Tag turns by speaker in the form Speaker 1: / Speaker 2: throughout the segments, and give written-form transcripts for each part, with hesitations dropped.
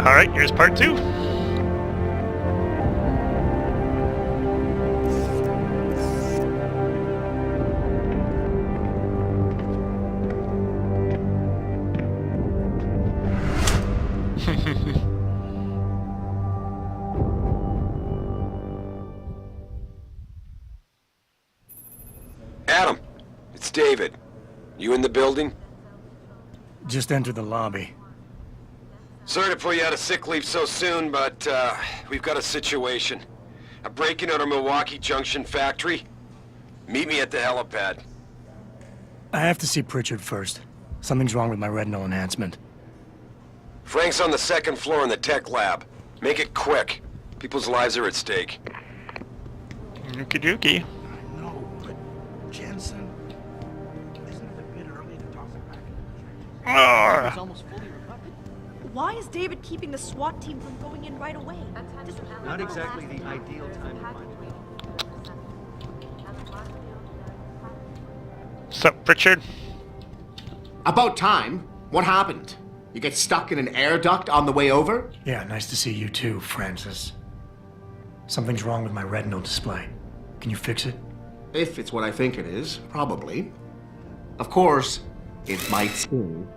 Speaker 1: Alright, here's part 2.
Speaker 2: Adam, it's David. You in the building?
Speaker 3: Just entered the lobby.
Speaker 2: Sorry to pull you out of sick leave so soon, but we've got a situation. A break-in at our Milwaukee Junction factory. Meet me at the helipad.
Speaker 3: I have to see Pritchard first. Something's wrong with my retinal enhancement.
Speaker 2: Frank's on the second floor in the tech lab. Make it quick. People's lives are at stake.
Speaker 1: Okie dokie.
Speaker 3: No, but Jensen, isn't it a bit early to toss it back?
Speaker 1: Ah.
Speaker 3: Almost fully recovered.
Speaker 4: Why is David keeping the SWAT team from going in right away?
Speaker 5: Not exactly the ideal time to find
Speaker 1: Sup, Pritchard?
Speaker 6: About time. What happened? You get stuck in an air duct on the way over?
Speaker 3: Yeah, nice to see you too, Francis. Something's wrong with my retinal display. Can you fix it?
Speaker 6: If it's what I think it is, probably. Of course, it might seem.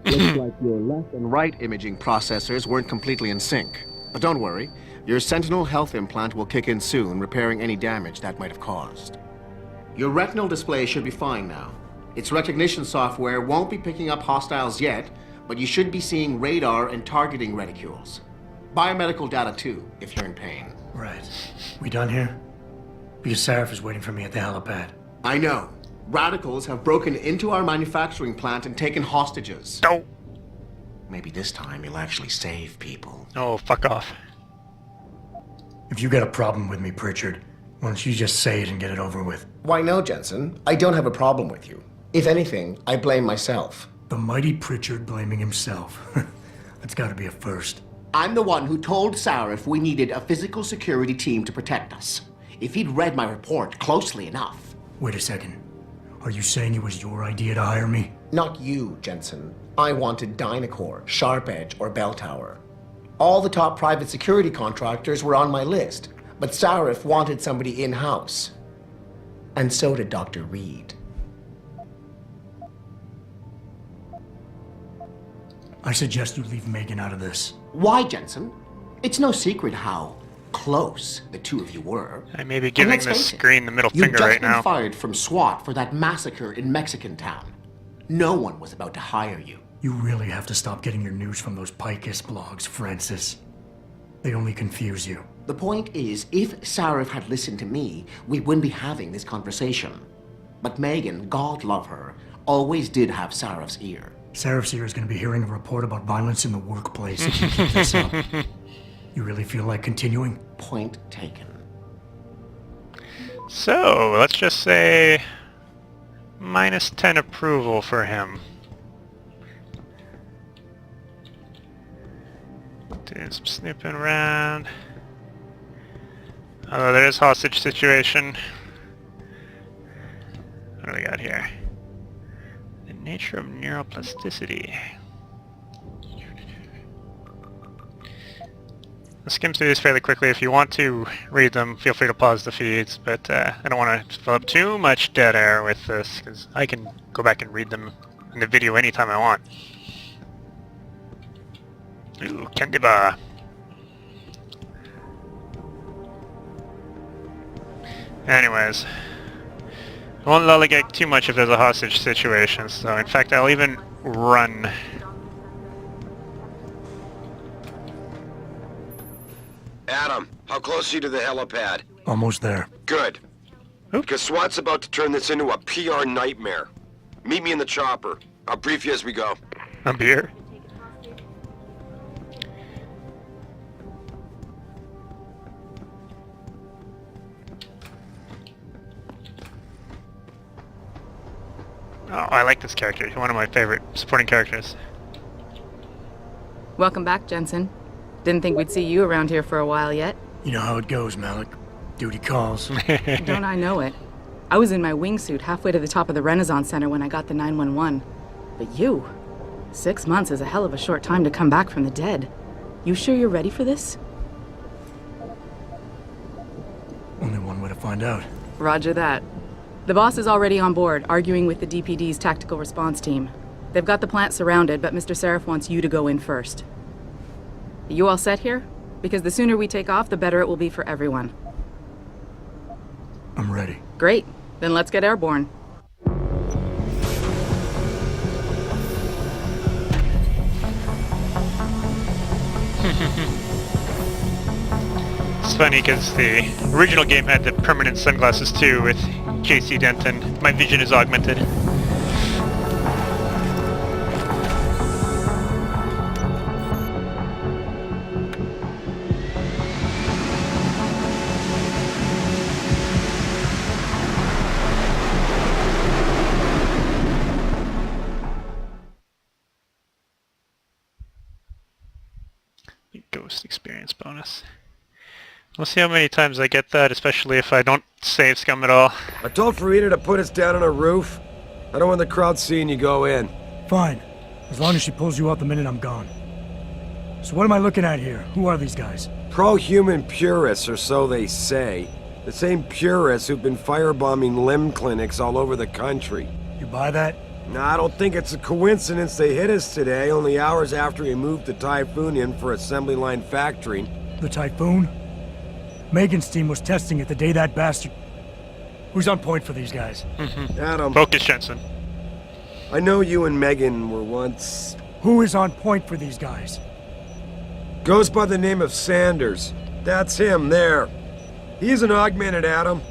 Speaker 6: Looks like your left and right imaging processors weren't completely in sync. But don't worry, your Sentinel health implant will kick in soon, repairing any damage that might have caused. Your retinal display should be fine now. Its recognition software won't be picking up hostiles yet, but you should be seeing radar and targeting reticules. Biomedical data too, if you're in pain.
Speaker 3: Right. We done here? Because Sarif is waiting for me at the helipad.
Speaker 6: I know. Radicals have broken into our manufacturing plant and taken hostages.
Speaker 1: No.
Speaker 6: Maybe this time you'll actually save people.
Speaker 1: Oh, fuck off.
Speaker 3: If you got a problem with me, Pritchard, why don't you just say it and get it over with?
Speaker 6: Why no, Jensen? I don't have a problem with you. If anything, I blame myself.
Speaker 3: The mighty Pritchard blaming himself. That's gotta be a first.
Speaker 6: I'm the one who told Sarif we needed a physical security team to protect us. If he'd read my report closely enough.
Speaker 3: Wait a second. Are you saying it was your idea to hire me?
Speaker 6: Not you, Jensen. I wanted Dynacore, Sharp Edge, or Bell Tower. All the top private security contractors were on my list, but Sarif wanted somebody in-house. And so did Dr. Reed.
Speaker 3: I suggest you leave Megan out of this.
Speaker 6: Why, Jensen? It's no secret how close the two of you were.
Speaker 1: I may be
Speaker 6: And
Speaker 1: giving
Speaker 6: let's
Speaker 1: the
Speaker 6: face it,
Speaker 1: screen the middle
Speaker 6: you've
Speaker 1: finger
Speaker 6: just
Speaker 1: right
Speaker 6: been
Speaker 1: now.
Speaker 6: fired from SWAT for that massacre in Mexican Town. No one was about to hire you.
Speaker 3: You really have to stop getting your news from those Picus blogs, Francis. They only confuse you.
Speaker 6: The point is, if Sarif had listened to me, we wouldn't be having this conversation. But Megan, God love her, always did have Sarif's ear.
Speaker 3: Sarif's here is going to be hearing a report about violence in the workplace if you keep this up. You really feel like continuing?
Speaker 6: Point taken.
Speaker 1: So, let's just say minus 10 approval for him. Doing some snooping around. Although there is hostage situation. What do we got here? The nature of neuroplasticity. I'll skim through these fairly quickly. If you want to read them, feel free to pause the feeds, but I don't want to fill up too much dead air with this, because I can go back and read them in the video anytime I want. Ooh, candy bar. Anyways, I won't lollygag too much if there's a hostage situation, so in fact I'll even run.
Speaker 2: Adam, how close are you to the helipad?
Speaker 3: Almost there.
Speaker 2: Good.
Speaker 1: Oop.
Speaker 2: Because SWAT's about to turn this into a PR nightmare. Meet me in the chopper. I'll brief you as we go.
Speaker 1: A beer? Oh, I like this character. He's one of my favorite supporting characters.
Speaker 7: Welcome back, Jensen. Didn't think we'd see you around here for a while yet.
Speaker 3: You know how it goes, Malik. Duty calls.
Speaker 7: Don't I know it? I was in my wingsuit halfway to the top of the Renaissance Center when I got the 911. But you? 6 months is a hell of a short time to come back from the dead. You sure you're ready for this?
Speaker 3: Only one way to find out.
Speaker 7: Roger that. The boss is already on board, arguing with the DPD's tactical response team. They've got the plant surrounded, but Mr. Seraph wants you to go in first. You all set here? Because the sooner we take off, the better it will be for everyone.
Speaker 3: I'm ready.
Speaker 7: Great. Then let's get airborne.
Speaker 1: It's funny because the original game had the permanent sunglasses too with JC Denton. My vision is augmented. Ghost experience bonus. We'll see how many times I get that, especially if I don't save scum at all.
Speaker 2: I told Farida to put us down on a roof. I don't want the crowd seeing you go in.
Speaker 3: Fine. As long as she pulls you out the minute I'm gone. So what am I looking at here? Who are these guys?
Speaker 2: Pro-human purists, or so they say. The same purists who've been firebombing limb clinics all over the country.
Speaker 3: You buy that?
Speaker 2: Nah, I don't think it's a coincidence they hit us today, only hours after we moved the Typhoon in for assembly line factory.
Speaker 3: The Typhoon? Megan's team was testing it the day that bastard... Who's on point for these guys?
Speaker 2: Adam,
Speaker 1: Focus, Jensen.
Speaker 2: I know you and Megan were once...
Speaker 3: Who is on point for these guys?
Speaker 2: Goes by the name of Sanders. That's him, there. He's an augmented Adam,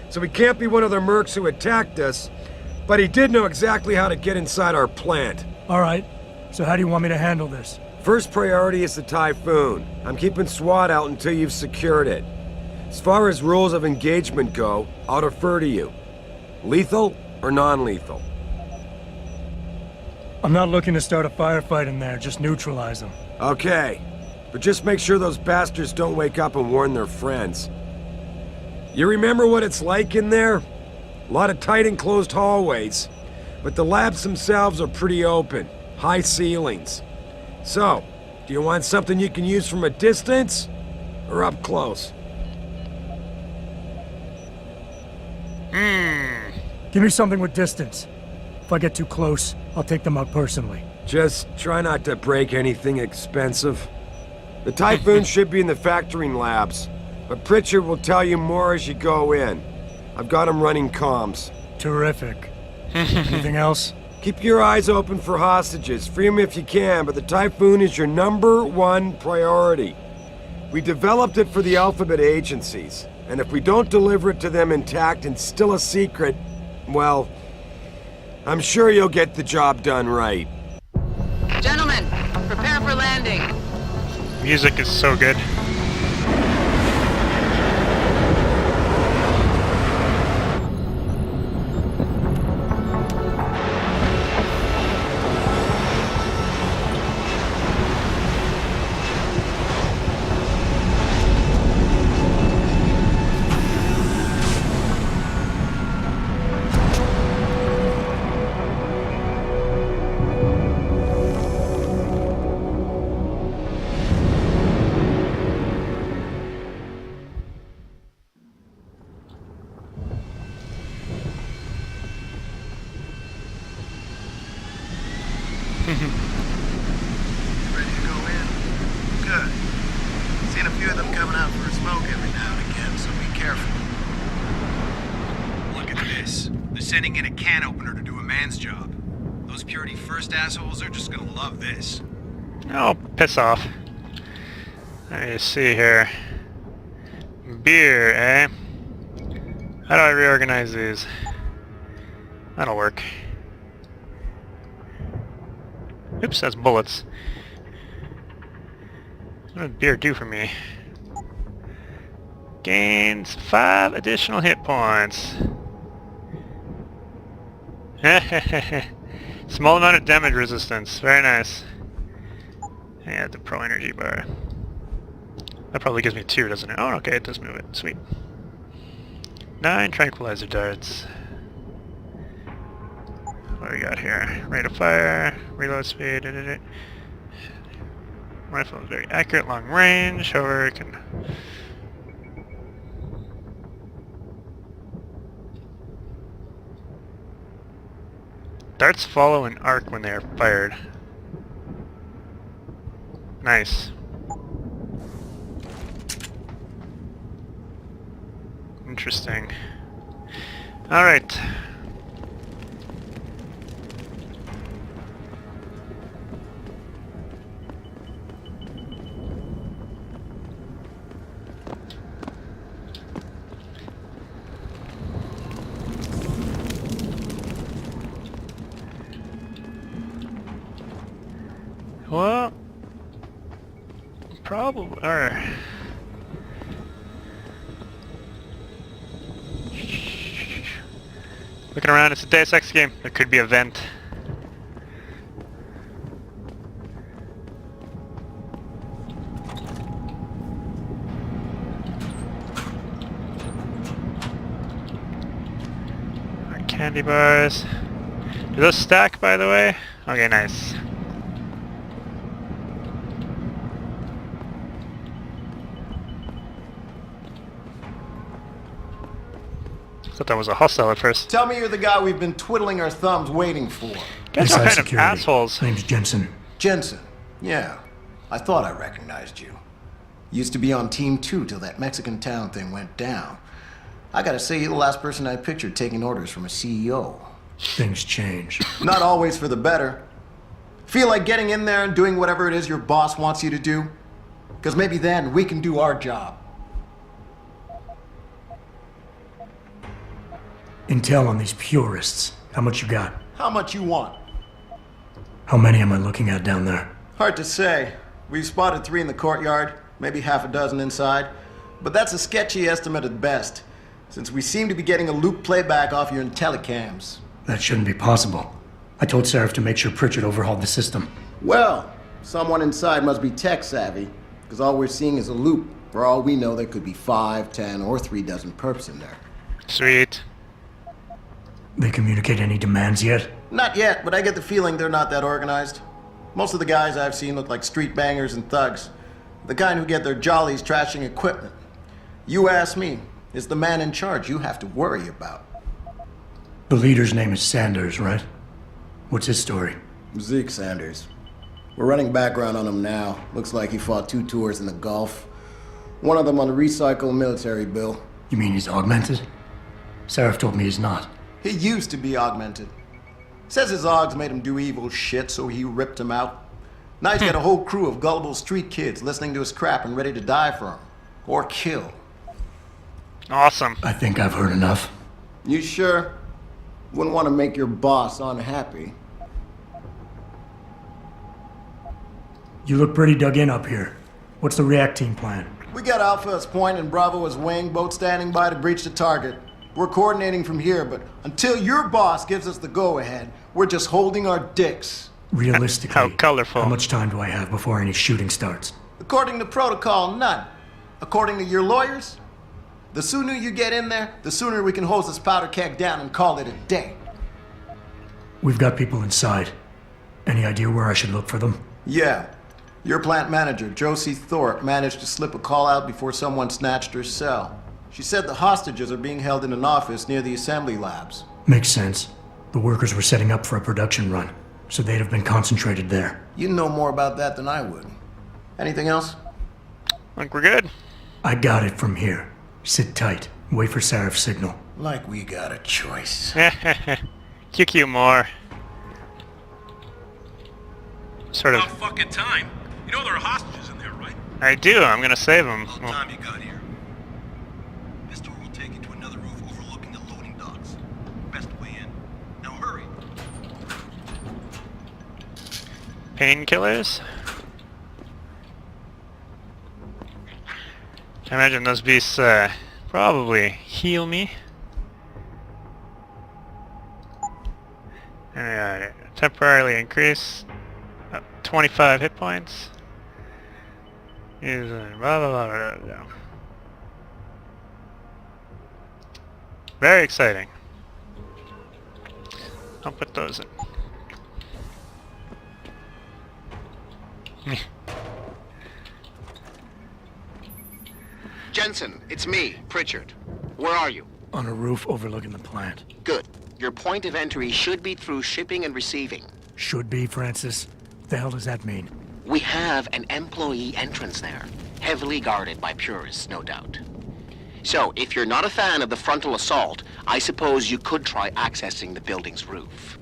Speaker 2: so he can't be one of the mercs who attacked us, but he did know exactly how to get inside our plant.
Speaker 3: Alright, so how do you want me to handle this?
Speaker 2: First priority is the Typhoon. I'm keeping SWAT out until you've secured it. As far as rules of engagement go, I'll defer to you. Lethal or non-lethal?
Speaker 3: I'm not looking to start a firefight in there, just neutralize them.
Speaker 2: Okay, but just make sure those bastards don't wake up and warn their friends. You remember what it's like in there? A lot of tight enclosed hallways, but the labs themselves are pretty open, high ceilings. So, do you want something you can use from a distance, or up close?
Speaker 3: Give me something with distance. If I get too close, I'll take them out personally.
Speaker 2: Just try not to break anything expensive. The Typhoon should be in the factoring labs, but Pritchard will tell you more as you go in. I've got him running comms.
Speaker 3: Terrific. Anything else?
Speaker 2: Keep your eyes open for hostages. Free them if you can, but the Typhoon is your #1 priority. We developed it for the Alphabet agencies, and if we don't deliver it to them intact and still a secret, well, I'm sure you'll get the job done right.
Speaker 7: Gentlemen, prepare for landing.
Speaker 1: Music is so good.
Speaker 8: Ready to go in? Good. Seen a few of them coming out for a smoke every now and again, so be careful.
Speaker 9: Look at this. They're sending in a can opener to do a man's job. Those Purity First assholes are just gonna love this.
Speaker 1: Oh, piss off. Let me see here. Beer, eh? How do I reorganize these? That'll work. Oops, that's bullets. What did beer do for me? Gains 5 additional hit points. Small amount of damage resistance. Very nice. Yeah, the Pro Energy bar. That probably gives me 2, doesn't it? Oh, okay, it does move it. Sweet. 9 tranquilizer darts. What do we got here? Rate of fire, reload speed, Rifle is very accurate, long range, however it can... Darts follow an arc when they are fired. Nice. Interesting. Alright. Well, probably. Looking around, it's a Deus Ex game. There could be a vent. Candy bars. Do those stack, by the way? Okay, nice. Thought that was a hostile at first.
Speaker 8: Tell me you're the guy we've been twiddling our thumbs waiting for.
Speaker 1: Guys are kind of assholes.
Speaker 3: Name's Jensen.
Speaker 8: Jensen. Yeah. I thought I recognized you. Used to be on Team 2 till that Mexican town thing went down. I gotta say, you're the last person I pictured taking orders from a CEO.
Speaker 3: Things change.
Speaker 8: Not always for the better. Feel like getting in there and doing whatever it is your boss wants you to do? Because maybe then we can do our job.
Speaker 3: Intel on these purists. How much you got?
Speaker 8: How much you want?
Speaker 3: How many am I looking at down there?
Speaker 8: Hard to say. We've spotted 3 in the courtyard, maybe half a dozen inside. But that's a sketchy estimate at best, since we seem to be getting a loop playback off your telecams.
Speaker 3: That shouldn't be possible. I told Seraph to make sure Pritchard overhauled the system.
Speaker 8: Well, someone inside must be tech savvy, because all we're seeing is a loop. For all we know, there could be 5, 10, or 3 dozen perps in there.
Speaker 1: Sweet.
Speaker 3: They communicate any demands yet?
Speaker 8: Not yet, but I get the feeling they're not that organized. Most of the guys I've seen look like street bangers and thugs. The kind who get their jollies trashing equipment. You ask me, it's the man in charge you have to worry about.
Speaker 3: The leader's name is Sanders, right? What's his story?
Speaker 8: Zeke Sanders. We're running background on him now. Looks like he fought 2 tours in the Gulf. One of them on a recycled military bill.
Speaker 3: You mean he's augmented? Seraph told me he's not.
Speaker 8: He used to be augmented. Says his Augs made him do evil shit, so he ripped him out. Now he's got a whole crew of gullible street kids listening to his crap and ready to die for him. Or kill.
Speaker 1: Awesome.
Speaker 3: I think I've heard enough.
Speaker 8: You sure? Wouldn't want to make your boss unhappy.
Speaker 3: You look pretty dug in up here. What's the react team plan?
Speaker 8: We got Alpha as point and Bravo as wing, both standing by to breach the target. We're coordinating from here, but until your boss gives us the go-ahead, we're just holding our dicks.
Speaker 3: Realistically,
Speaker 1: How colorful.
Speaker 3: How much time do I have before any shooting starts?
Speaker 8: According to protocol, none. According to your lawyers, the sooner you get in there, the sooner we can hose this powder keg down and call it a day.
Speaker 3: We've got people inside. Any idea where I should look for them?
Speaker 8: Yeah. Your plant manager, Josie Thorpe, managed to slip a call out before someone snatched her cell. She said the hostages are being held in an office near the assembly labs.
Speaker 3: Makes sense. The workers were setting up for a production run, so they'd have been concentrated there.
Speaker 8: You know more about that than I would. Anything else?
Speaker 1: I think we're good.
Speaker 3: I got it from here. Sit tight. Wait for Seraph's signal.
Speaker 8: Like we got a choice.
Speaker 1: QQ more. Sort of.
Speaker 9: About fucking time. You know there are hostages in there, right?
Speaker 1: I do. I'm gonna save them.
Speaker 9: All the time you got here. This door will take you to another roof overlooking the loading docks. Best way in. Now hurry.
Speaker 1: Painkillers. I imagine those beasts probably heal me. And temporarily increase 25 hit points. Use blah blah blah blah blah. Very exciting. I'll put those in.
Speaker 6: Jensen, it's me, Pritchard. Where are you?
Speaker 3: On a roof overlooking the plant.
Speaker 6: Good. Your point of entry should be through shipping and receiving.
Speaker 3: Should be, Francis. What the hell does that mean?
Speaker 6: We have an employee entrance there, heavily guarded by purists, no doubt. So, if you're not a fan of the frontal assault, I suppose you could try accessing the building's roof.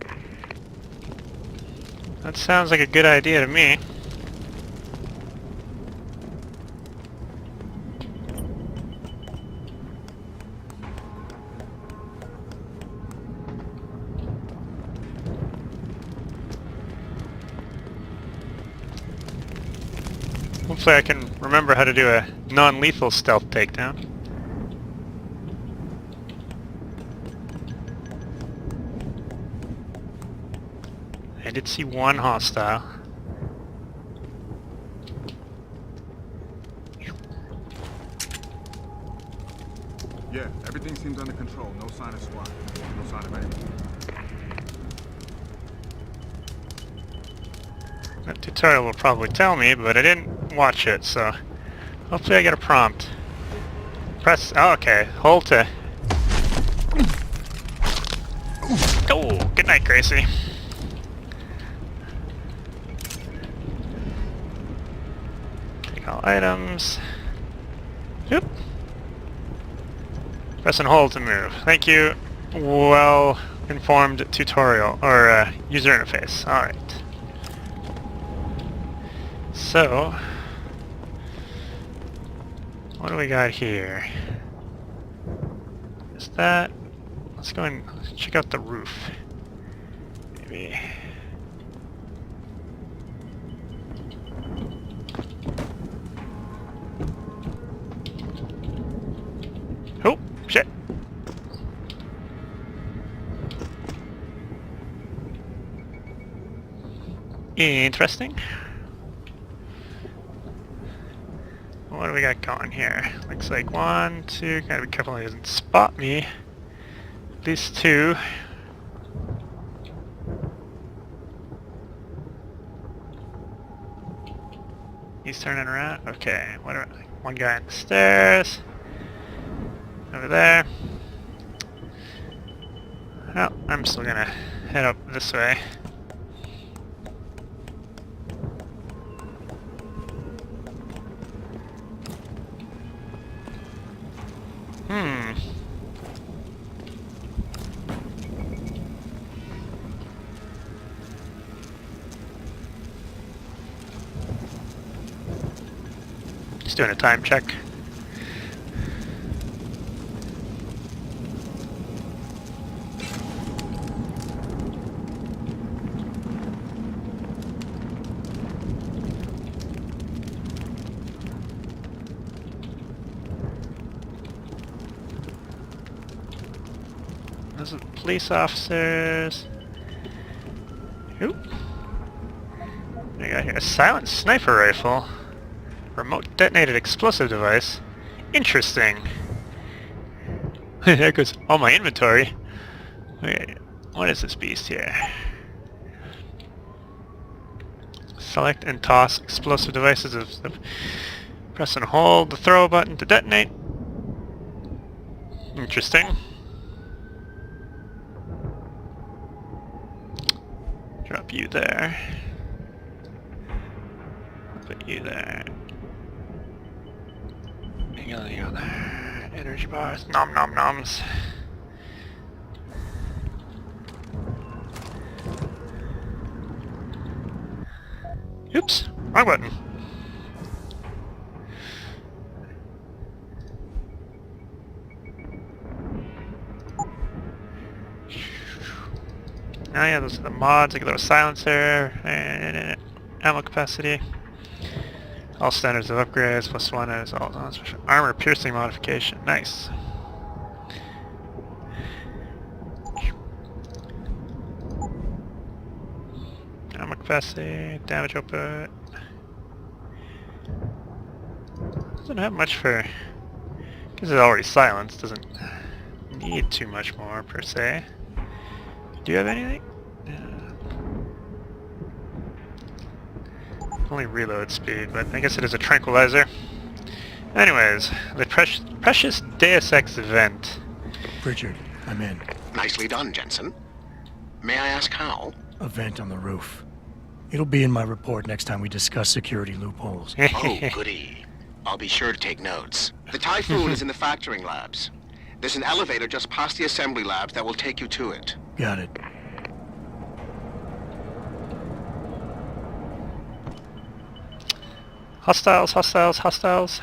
Speaker 1: That sounds like a good idea to me. Hopefully I can remember how to do a non-lethal stealth takedown. I did see one hostile.
Speaker 10: Yeah, everything seems under control. No sign of SWAT. No sign of anything.
Speaker 1: That tutorial will probably tell me, but I didn't watch it, so hopefully I get a prompt. Press, oh, okay, hold to... Oh, good night, Gracie. Take all items. Yep. Press and hold to move. Thank you. Well-informed tutorial, or user interface. Alright. So, what do we got here? Is that... Let's go and check out the roof. Maybe... Oh, shit! Interesting. What do we got going here? Looks like 1, 2, gotta be careful he doesn't spot me. At least 2. He's turning around? Okay, whatever. One guy on the stairs. Over there. Well, I'm still gonna head up this way. Just doing a time check. Those are the police officers. Oop. What do we got here? A silent sniper rifle. Remote detonated explosive device. Interesting. There goes all my inventory. Wait, what is this beast here? Select and toss explosive devices. Press and hold the throw button to detonate. Interesting. Drop you there. Put you there. You go there. Energy bars. Nom nom noms. Oops. Wrong button. Oh yeah, those are the mods. I get a little silencer and ammo capacity. All standards of upgrades, +1 is all special armor piercing modification. Nice. Ammo capacity, damage output. Doesn't have much for... Because it's already silenced, doesn't need too much more per se. Do you have anything? Only reload speed, but I guess it is a tranquilizer. Anyways, the precious Deus Ex event.
Speaker 3: Richard, I'm in.
Speaker 6: Nicely done, Jensen. May I ask how?
Speaker 3: A vent on the roof. It'll be in my report next time we discuss security loopholes.
Speaker 6: Oh, goody. I'll be sure to take notes. The Typhoon is in the factoring labs. There's an elevator just past the assembly labs that will take you to it.
Speaker 3: Got it.
Speaker 1: Hostiles, hostiles, hostiles.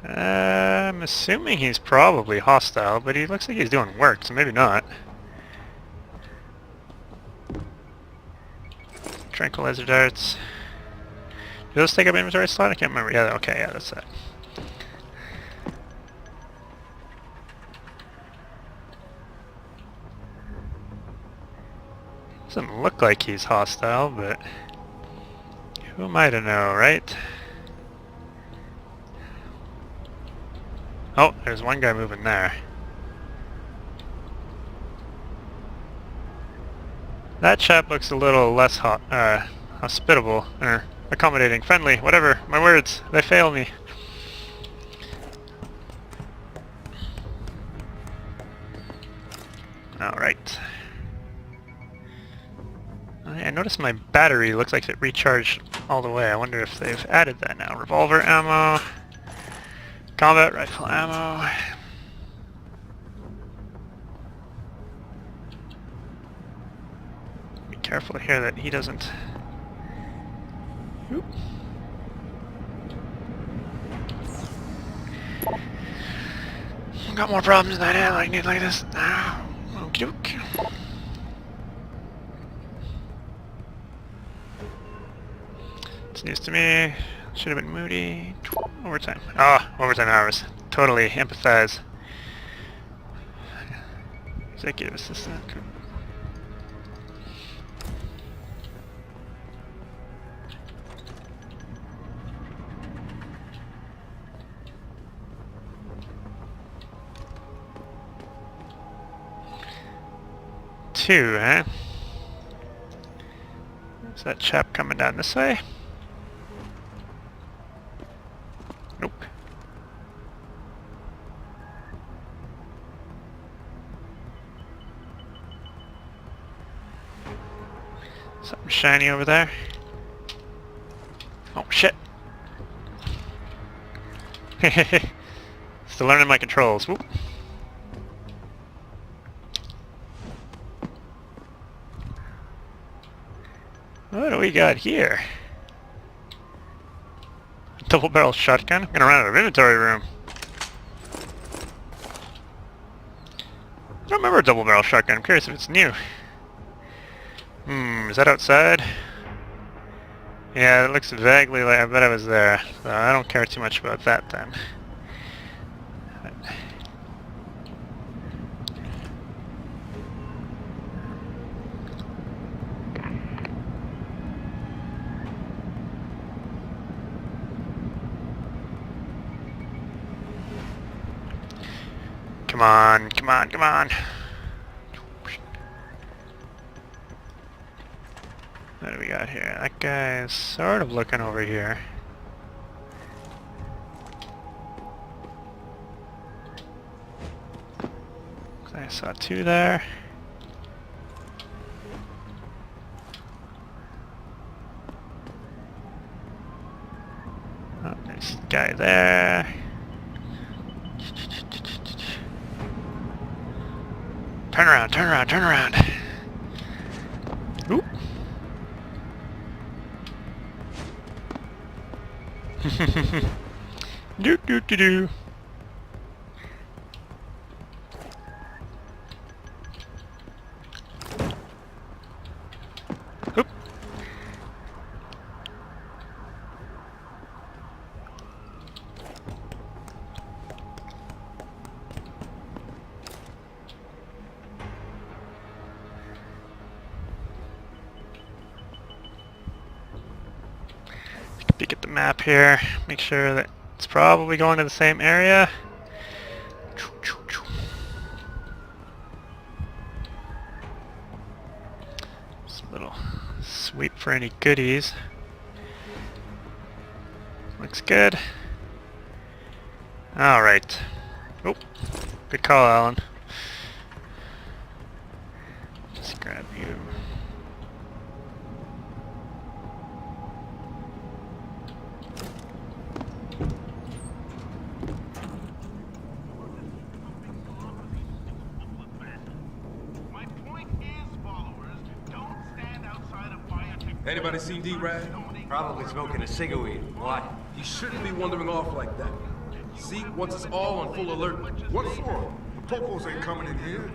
Speaker 1: I'm assuming he's probably hostile, but he looks like he's doing work, so maybe not. Tranquilizer darts. Do those take up inventory slot? I can't remember. Yeah, okay, yeah, that's that. Doesn't look like he's hostile, but who am I to know, right? Oh, there's one guy moving there. That chap looks a little less hospitable, or accommodating, friendly, whatever. My words, they fail me. Alright. I noticed my battery looks like it recharged all the way. I wonder if they've added that now. Revolver ammo. Combat rifle ammo. Be careful here that he doesn't... Oop. Got more problems than I need like this. Okie doke. It's news to me. Should have been moody. Overtime. Ah, overtime hours. Totally empathize. Executive assistant. Two, eh? Is that chap coming down this way? Nope. Something shiny over there. Oh shit. Still learning my controls. Whoop. What do we got here? Double barrel shotgun? I'm gonna run out of inventory room. I don't remember a double barrel shotgun. I'm curious if it's new. Is that outside? Yeah, it looks vaguely like I bet I was there. So I don't care too much about that then. Come on, come on, come on. What do we got here? That guy is sort of looking over here. I saw two there. Oh, there's a guy there. Turn around, turn around, turn around. Oop. Do do do do. Oop. Peek at the map here, make sure that it's probably going to the same area. Just a little sweep for any goodies. Looks good. Alright. Oh, good call, Allan. Just grab you.
Speaker 11: Anybody seen D-Rag?
Speaker 5: Probably smoking a cigarette. What?
Speaker 11: You shouldn't be wandering off like that. Zeke wants us all on full alert.
Speaker 10: What for? The popos ain't coming in here.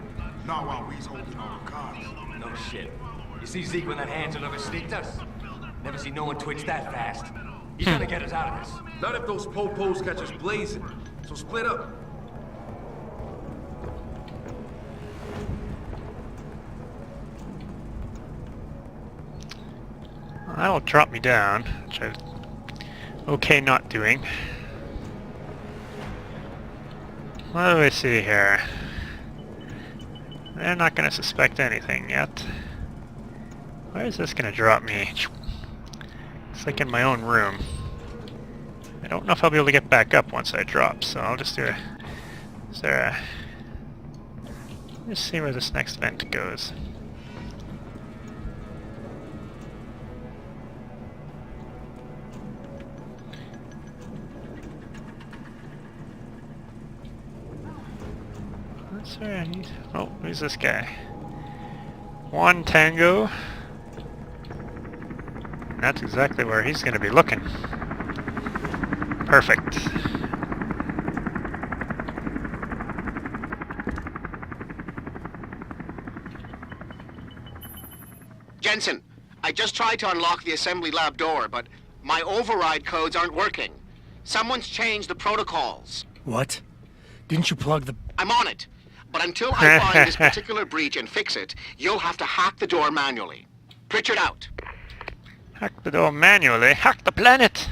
Speaker 10: Not while we's holding all the cards.
Speaker 5: No shit. You see Zeke when that Hansel ever sneaked us? Never seen no one twitch that fast. He's gonna get us out of this.
Speaker 11: Not if those popos catch us blazing. So split up.
Speaker 1: That'll drop me down, which I'm okay not doing. What do we see here? They're not going to suspect anything yet. Where is this going to drop me? It's like in my own room. I don't know if I'll be able to get back up once I drop, so I'll just do a... Is there a... Let's see where this next vent goes. That's where I need... Oh, who's this guy? One Tango. And that's exactly where he's going to be looking. Perfect.
Speaker 6: Jensen, I just tried to unlock the assembly lab door, but my override codes aren't working. Someone's changed the protocols.
Speaker 3: What? Didn't you plug the...
Speaker 6: I'm on it. But until I find this particular breach and fix it, you'll have to hack the door manually. Pritchard out.
Speaker 1: Hack the door manually. Hack the planet!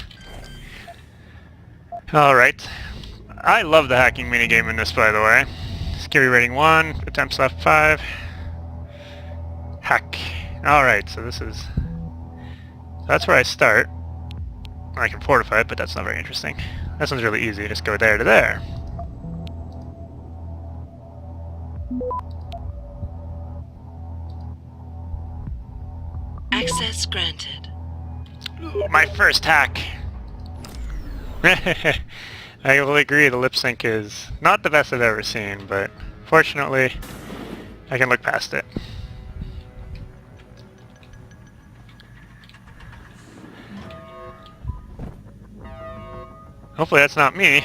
Speaker 1: Alright. I love the hacking minigame in this, by the way. Scary rating 1, attempts left 5. Hack. Alright, so this is... That's where I start. I can fortify it, but that's not very interesting. This one's really easy. Just go there to there.
Speaker 12: Access granted.
Speaker 1: Ooh, my first hack! I will agree the lip sync is not the best I've ever seen, but fortunately I can look past it. Hopefully that's not me.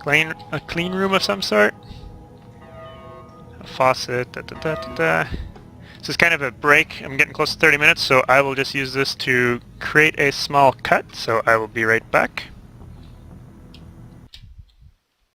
Speaker 1: A clean room of some sort? A faucet, da da da da da. This is kind of a break. I'm getting close to 30 minutes, so I will just use this to create a small cut, so I will be right back.